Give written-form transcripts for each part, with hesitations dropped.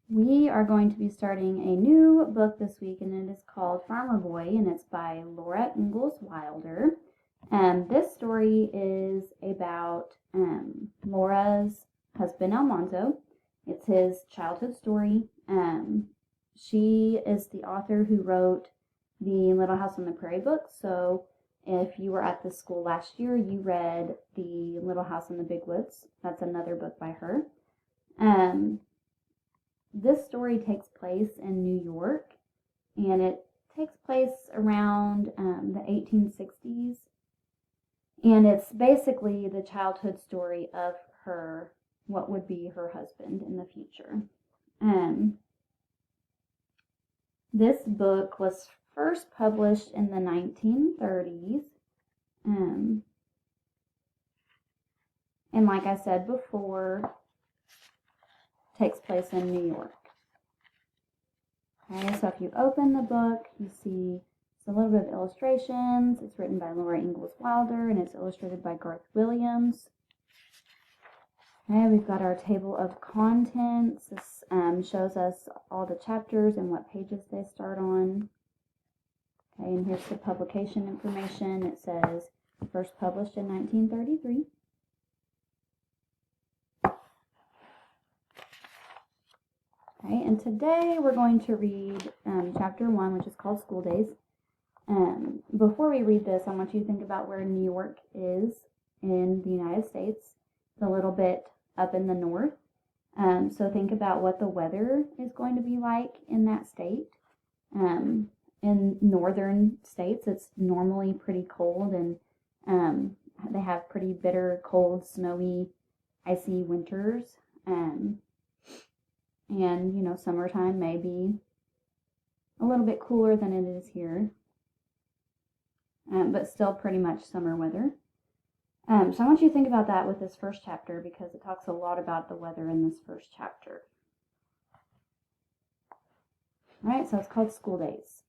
We are going to be starting a new book this week, and it is called Farmer Boy, and it's by Laura Ingalls Wilder. This story is about Laura's husband, Almanzo. It's his childhood story. She is the author who wrote the Little House on the Prairie book, so if you were at the school last year, you read the Little House in the Big Woods. That's another book by her. This story takes place in New York, and it takes place around the 1860s, and it's basically the childhood story of what would be her husband in the future. This book was first published in the 1930s, and like I said before, takes place in New York. Okay, so if you open the book, you see a little bit of illustrations. It's written by Laura Ingalls Wilder, and it's illustrated by Garth Williams. Okay, we've got our table of contents. This shows us all the chapters and what pages they start on. Okay, and here's the publication information. It says first published in 1933. Okay, and today we're going to read chapter 1, which is called School Days. Before we read this, I want you to think about where New York is in the United States. It's a little bit up in the north. So think about what the weather is going to be like in that state. In northern states, it's normally pretty cold, and they have pretty bitter, cold, snowy, icy winters. And, summertime may be a little bit cooler than it is here, but still pretty much summer weather. So I want you to think about that with this first chapter, because it talks a lot about the weather in this first chapter. All right, so it's called School Days.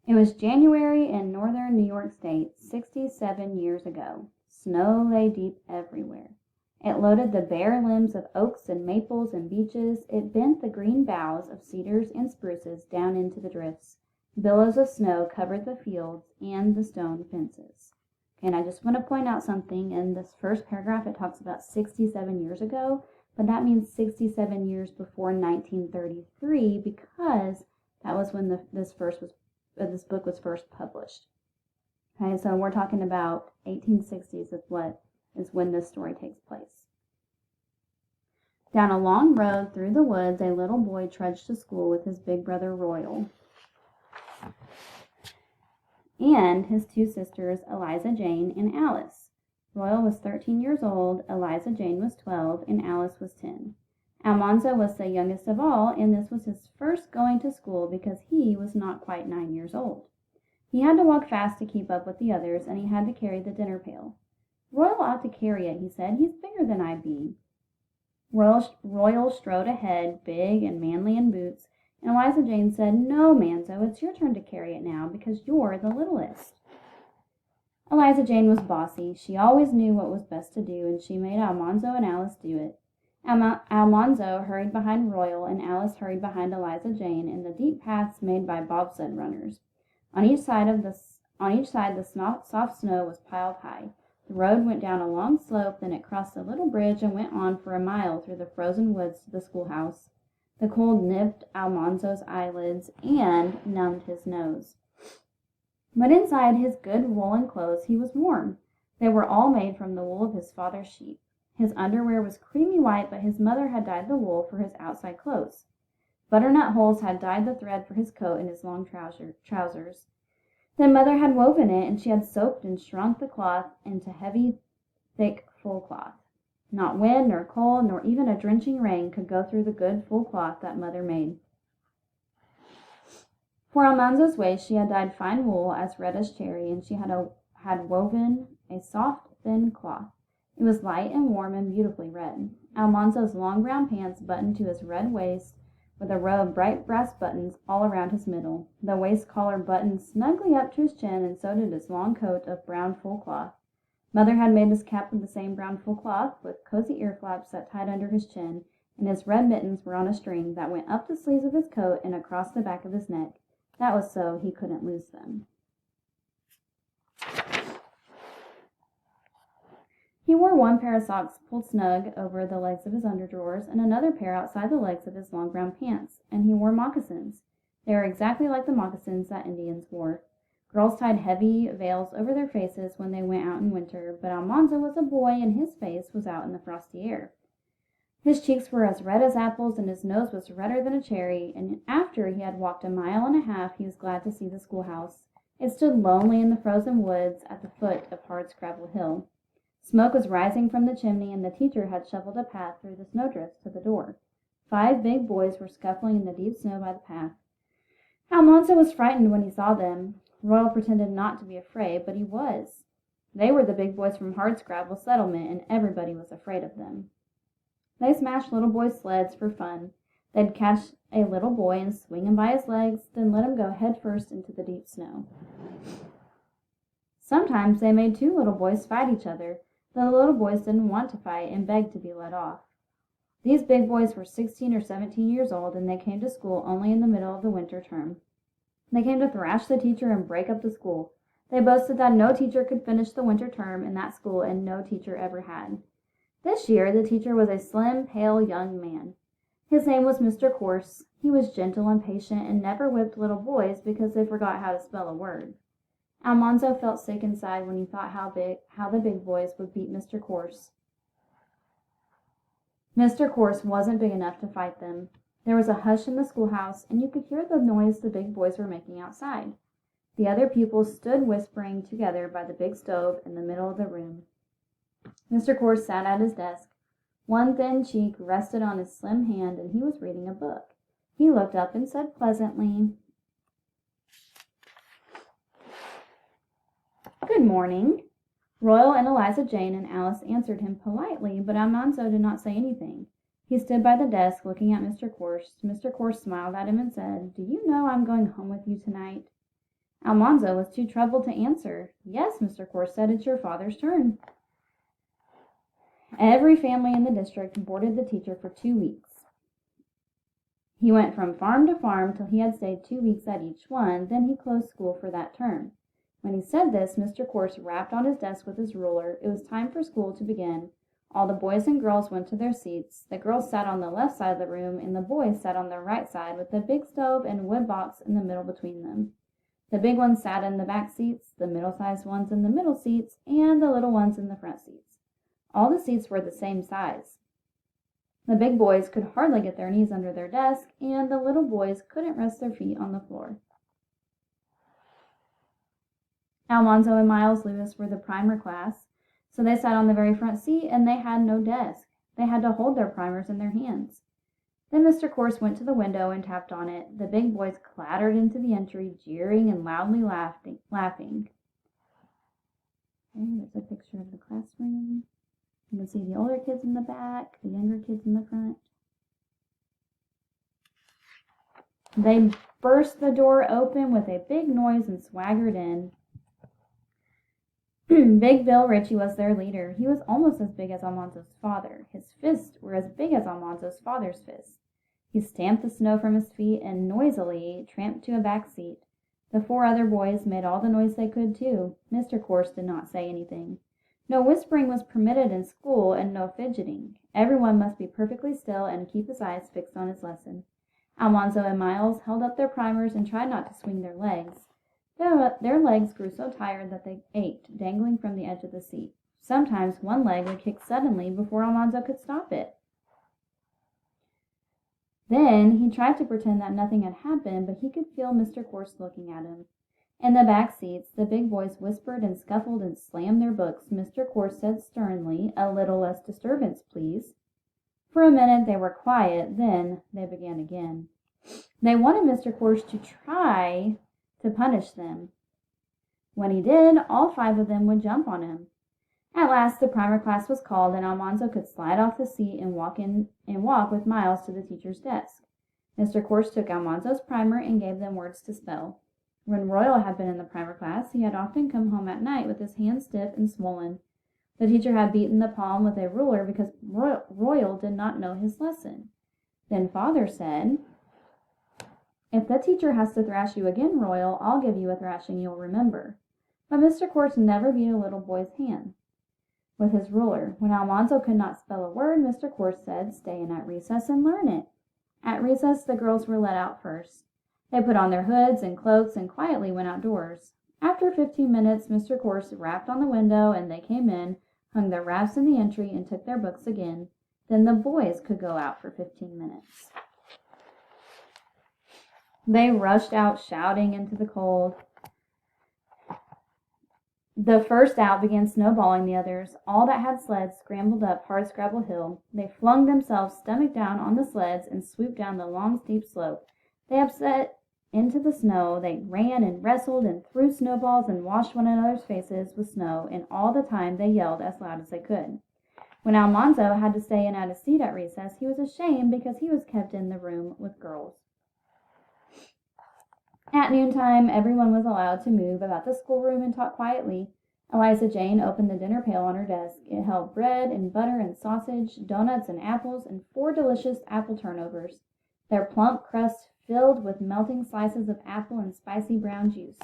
It was January in northern New York State 67 years ago. Snow lay deep everywhere. It loaded the bare limbs of oaks and maples and beeches. It bent the green boughs of cedars and spruces down into the drifts. Billows of snow covered the fields and the stone fences. Okay, and I just want to point out something. In this first paragraph, it talks about 67 years ago, but that means 67 years before 1933, because that was when this book was first published. Okay, so we're talking about 1860s is when this story takes place. Down a long road through the woods, a little boy trudged to school with his big brother Royal and his two sisters, Eliza Jane and Alice. Royal was 13 years old, Eliza Jane was 12, and Alice was 10. Almanzo was the youngest of all, and this was his first going to school because he was not quite 9 years old. He had to walk fast to keep up with the others, and he had to carry the dinner pail. Royal ought to carry it, he said. He's bigger than I be. Royal strode ahead, big and manly in boots, and Eliza Jane said, "No, Manzo, it's your turn to carry it now, because you're the littlest." Eliza Jane was bossy. She always knew what was best to do, and she made Almanzo and Alice do it. Almanzo hurried behind Royal, and Alice hurried behind Eliza Jane in the deep paths made by bobsled runners. On each side the soft snow was piled high. The road went down a long slope, then it crossed a little bridge and went on for a mile through the frozen woods to the schoolhouse. The cold nipped Almanzo's eyelids and numbed his nose. But inside his good woolen clothes he was warm. They were all made from the wool of his father's sheep. His underwear was creamy white, but his mother had dyed the wool for his outside clothes. Butternut holes had dyed the thread for his coat and his long trousers. Then mother had woven it, and she had soaked and shrunk the cloth into heavy, thick, full cloth. Not wind nor cold nor even a drenching rain could go through the good, full cloth that mother made. For Almanzo's waist she had dyed fine wool as red as cherry, and she had woven a soft, thin cloth. It was light and warm and beautifully red. Almanzo's long brown pants buttoned to his red waist with a row of bright brass buttons all around his middle. The waist collar buttoned snugly up to his chin, and so did his long coat of brown full cloth. Mother had made his cap of the same brown full cloth, with cozy ear flaps that tied under his chin, and his red mittens were on a string that went up the sleeves of his coat and across the back of his neck. That was so he couldn't lose them. He wore one pair of socks pulled snug over the legs of his underdrawers and another pair outside the legs of his long brown pants, and he wore moccasins. They were exactly like the moccasins that Indians wore. Girls tied heavy veils over their faces when they went out in winter, but Almanzo was a boy and his face was out in the frosty air. His cheeks were as red as apples and his nose was redder than a cherry, and after he had walked a mile and a half he was glad to see the schoolhouse. It stood lonely in the frozen woods at the foot of Hardscrabble Hill. Smoke was rising from the chimney, and the teacher had shoveled a path through the snowdrifts to the door. 5 big boys were scuffling in the deep snow by the path. Almanzo was frightened when he saw them. Royal pretended not to be afraid, but he was. They were the big boys from Hardscrabble Settlement, and everybody was afraid of them. They smashed little boys' sleds for fun. They'd catch a little boy and swing him by his legs, then let him go head first into the deep snow. Sometimes they made 2 little boys fight each other. The little boys didn't want to fight and begged to be let off. These big boys were 16 or 17 years old, and they came to school only in the middle of the winter term. They came to thrash the teacher and break up the school. They boasted that no teacher could finish the winter term in that school, and no teacher ever had. This year, the teacher was a slim, pale young man. His name was Mr. Course. He was gentle and patient and never whipped little boys because they forgot how to spell a word. Almanzo felt sick inside when he thought how the big boys would beat Mr. Course. Mr. Course wasn't big enough to fight them. There was a hush in the schoolhouse, and you could hear the noise the big boys were making outside. The other pupils stood whispering together by the big stove in the middle of the room. Mr. Course sat at his desk. One thin cheek rested on his slim hand, and he was reading a book. He looked up and said pleasantly, "Good morning." Royal and Eliza Jane and Alice answered him politely, but Almanzo did not say anything. He stood by the desk looking at Mr. Course. Mr. Course smiled at him and said, "Do you know I'm going home with you tonight?" Almanzo was too troubled to answer. "Yes," Mr. Course said, "it's your father's turn." Every family in the district boarded the teacher for 2 weeks. He went from farm to farm till he had stayed 2 weeks at each one, then he closed school for that term. When he said this, Mr. Course rapped on his desk with his ruler. It was time for school to begin. All the boys and girls went to their seats. The girls sat on the left side of the room, and the boys sat on the right side with the big stove and wood box in the middle between them. The big ones sat in the back seats, the middle-sized ones in the middle seats, and the little ones in the front seats. All the seats were the same size. The big boys could hardly get their knees under their desk, and the little boys couldn't rest their feet on the floor. Almanzo and Miles Lewis were the primer class, so they sat on the very front seat, and they had no desk. They had to hold their primers in their hands. Then Mr. Course went to the window and tapped on it. The big boys clattered into the entry, jeering and loudly laughing. Okay, there's a picture of the classroom. You can see the older kids in the back, the younger kids in the front. They burst the door open with a big noise and swaggered in. Big Bill Ritchie was their leader. He was almost as big as Almanzo's father. His fists were as big as Almanzo's father's fists. He stamped the snow from his feet and noisily tramped to a back seat. The 4 other boys made all the noise they could, too. Mr. Course did not say anything. No whispering was permitted in school, and no fidgeting. Everyone must be perfectly still and keep his eyes fixed on his lesson. Almanzo and Miles held up their primers and tried not to swing their legs. Their legs grew so tired that they ached, dangling from the edge of the seat. Sometimes one leg would kick suddenly before Almanzo could stop it. Then he tried to pretend that nothing had happened, but he could feel Mr. Course looking at him. In the back seats, the big boys whispered and scuffled and slammed their books. Mr. Course said sternly, "A little less disturbance, please." For a minute they were quiet, then they began again. They wanted Mr. Course to try to punish them. When he did, all 5 of them would jump on him. At last the primer class was called, and Almanzo could slide off the seat and walk with Miles to the teacher's desk. Mr. Course took Almanzo's primer and gave them words to spell. When Royal had been in the primer class, he had often come home at night with his hands stiff and swollen. The teacher had beaten the palm with a ruler because Royal did not know his lesson. Then Father said, "If the teacher has to thrash you again, Royal, I'll give you a thrashing you'll remember." But Mr. Quartz never beat a little boy's hand with his ruler. When Almanzo could not spell a word, Mr. Quartz said, "Stay in at recess and learn it." At recess, the girls were let out first. They put on their hoods and cloaks and quietly went outdoors. After 15 minutes, Mr. Quartz rapped on the window and they came in, hung their wraps in the entry, and took their books again. Then the boys could go out for 15 minutes. They rushed out shouting into the cold. The first out began snowballing the others. All that had sleds scrambled up Hardscrabble Hill. They flung themselves stomach down on the sleds and swooped down the long steep slope. They upset into the snow. They ran and wrestled and threw snowballs and washed one another's faces with snow, and all the time they yelled as loud as they could. When Almanzo had to stay in at his seat at recess, he was ashamed because he was kept in the room with girls. At noontime, everyone was allowed to move about the schoolroom and talk quietly. Eliza Jane opened the dinner pail on her desk. It held bread and butter and sausage, donuts and apples, and 4 delicious apple turnovers, their plump crust filled with melting slices of apple and spicy brown juice.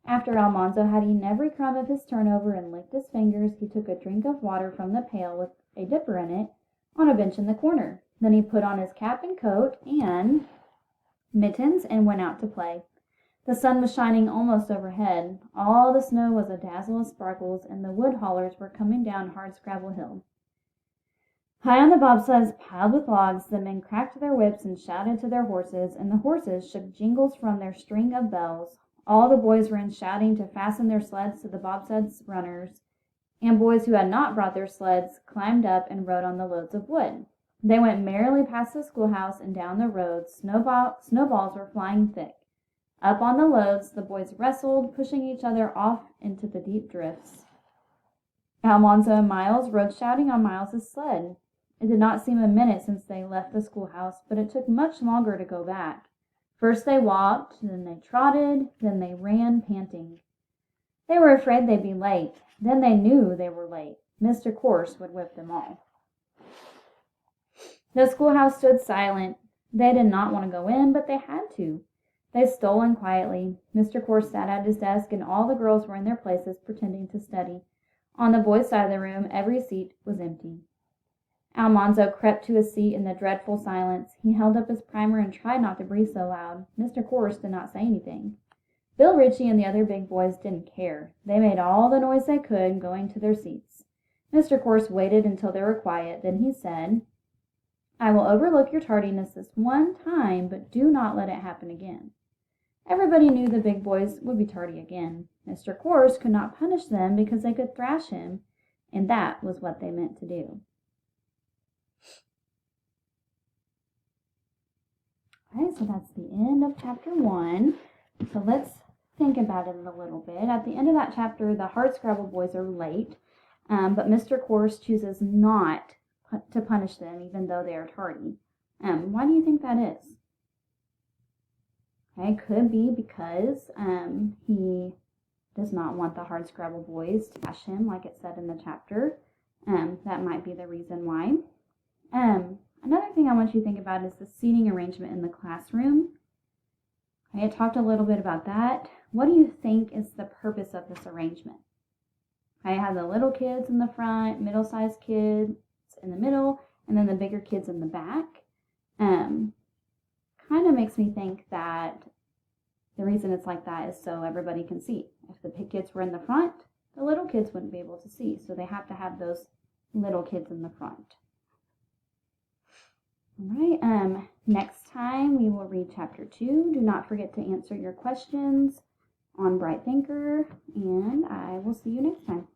After Almanzo had eaten every crumb of his turnover and licked his fingers, he took a drink of water from the pail with a dipper in it on a bench in the corner. Then he put on his cap and coat and mittens and went out to play. The sun was shining almost overhead. All the snow was a dazzle of sparkles, and the wood haulers were coming down Hardscrabble Hill. High on the bobsleds piled with logs, the men cracked their whips and shouted to their horses, and the horses shook jingles from their string of bells. All the boys ran shouting to fasten their sleds to the bobsleds' runners, and boys who had not brought their sleds climbed up and rode on the loads of wood. They went merrily past the schoolhouse and down the road. Snowballs were flying thick. Up on the loads, the boys wrestled, pushing each other off into the deep drifts. Almanzo and Miles rode shouting on Miles's sled. It did not seem a minute since they left the schoolhouse, but it took much longer to go back. First they walked, then they trotted, then they ran, panting. They were afraid they'd be late. Then they knew they were late. Mr. Quartz would whip them all. The schoolhouse stood silent. They did not want to go in, but they had to. They stole in quietly. Mr. Quartz sat at his desk, and all the girls were in their places, pretending to study. On the boys' side of the room, every seat was empty. Almanzo crept to his seat in the dreadful silence. He held up his primer and tried not to breathe so loud. Mr. Quartz did not say anything. Bill Ritchie and the other big boys didn't care. They made all the noise they could, going to their seats. Mr. Quartz waited until they were quiet. Then he said, "I will overlook your tardiness this one time, but do not let it happen again." Everybody knew the big boys would be tardy again. Mr. Quartz could not punish them because they could thrash him, and that was what they meant to do. Okay, so that's the end of chapter 1. So let's think about it a little bit. At the end of that chapter, the Hardscrabble boys are late, but Mr. Quartz chooses not to punish them even though they are tardy. Why do you think that is? Okay, could be because he does not want the Hardscrabble boys to bash him, like it said in the chapter. That might be the reason why. Another thing I want you to think about is the seating arrangement in the classroom. Okay, I talked a little bit about that. What do you think is the purpose of this arrangement? I have the little kids in the front, middle-sized kids in the middle, and then the bigger kids in the back. Kind of makes me think that the reason it's like that is so everybody can see. If the big kids were in the front, the little kids wouldn't be able to see, so they have to have those little kids in the front. All right, next time we will read chapter 2. Do not forget to answer your questions on Bright Thinker, and I will see you next time.